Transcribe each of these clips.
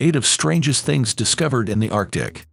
8 of strangest things discovered in the Arctic.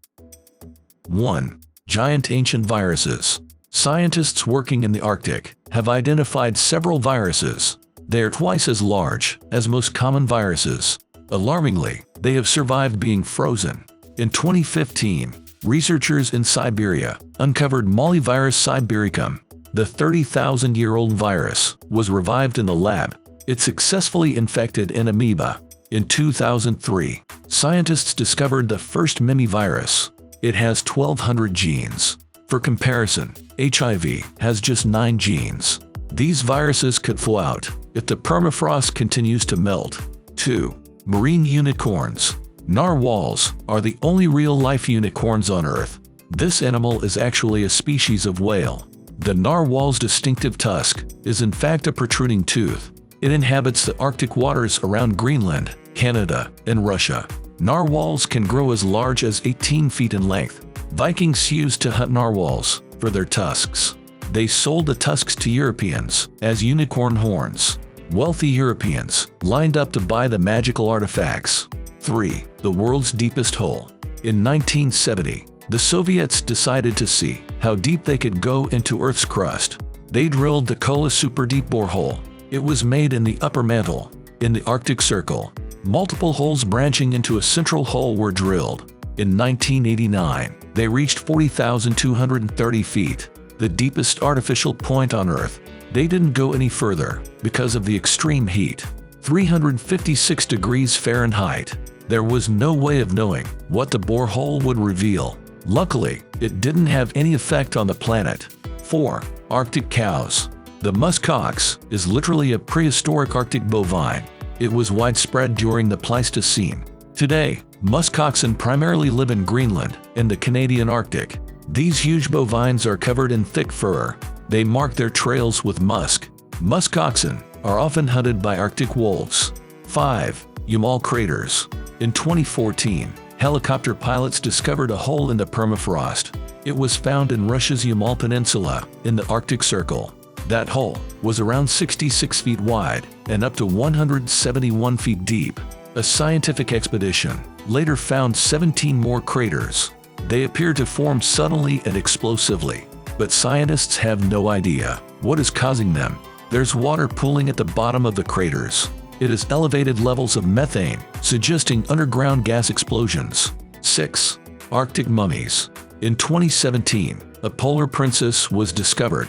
1. Giant ancient viruses. Scientists working in the Arctic have identified several viruses. They are twice as large as most common viruses. Alarmingly, they have survived being frozen. In 2015, researchers in Siberia uncovered Mollivirus sibericum. The 30,000-year-old virus was revived in the lab. It successfully infected an amoeba. In 2003, scientists discovered the first mimivirus. It has 1,200 genes. For comparison, HIV has just 9 genes. These viruses could fall out if the permafrost continues to melt. 2. Marine unicorns. Narwhals are the only real-life unicorns on Earth. This animal is actually a species of whale. The narwhal's distinctive tusk is in fact a protruding tooth. It inhabits the Arctic waters around Greenland, Canada, and Russia. Narwhals can grow as large as 18 feet in length. Vikings used to hunt narwhals for their tusks. They sold the tusks to Europeans as unicorn horns. Wealthy Europeans lined up to buy the magical artifacts. 3. The world's deepest hole. In 1970, the Soviets decided to see how deep they could go into Earth's crust. They drilled the Kola Super Deep Borehole. It was made in the upper mantle, in the Arctic Circle. Multiple holes branching into a central hole were drilled. In 1989, they reached 40,230 feet, the deepest artificial point on Earth. They didn't go any further because of the extreme heat, 356 degrees Fahrenheit. There was no way of knowing what the borehole would reveal. Luckily, it didn't have any effect on the planet. 4. Arctic cows. The muskox is literally a prehistoric Arctic bovine. It was widespread during the Pleistocene. Today, muskoxen primarily live in Greenland and the Canadian Arctic. These huge bovines are covered in thick fur. They mark their trails with musk. Muskoxen are often hunted by Arctic wolves. 5. Umal craters. In 2014, helicopter pilots discovered a hole in the permafrost. It was found in Russia's Umal Peninsula in the Arctic Circle. That hole was around 66 feet wide and up to 171 feet deep. A scientific expedition later found 17 more craters. They appear to form suddenly and explosively, but scientists have no idea what is causing them. There's water pooling at the bottom of the craters. It is elevated levels of methane, suggesting underground gas explosions. 6. Arctic mummies. In 2017, a polar princess was discovered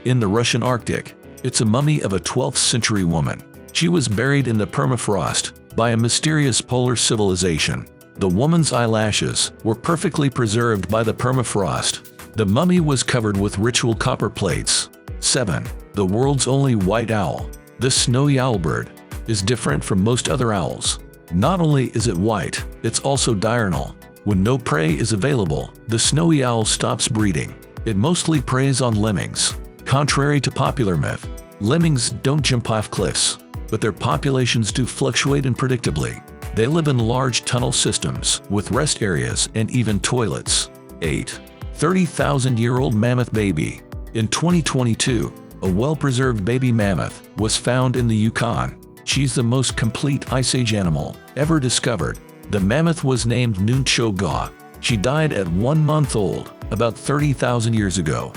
in the Russian Arctic. It's a mummy of a 12th century woman. She was buried in the permafrost by a mysterious polar civilization. The woman's eyelashes were perfectly preserved by the permafrost. The mummy was covered with ritual copper plates. 7. The world's only white owl. The snowy owlbird is different from most other owls. Not only is it white, it's also diurnal. When no prey is available, the snowy owl stops breeding. It mostly preys on lemmings. Contrary to popular myth, lemmings don't jump off cliffs, but their populations do fluctuate unpredictably. They live in large tunnel systems with rest areas and even toilets. 8. 30,000-year-old mammoth baby. In 2022, a well-preserved baby mammoth was found in the Yukon. She's the most complete Ice Age animal ever discovered. The mammoth was named Nunchoga. She died at 1 month old, about 30,000 years ago.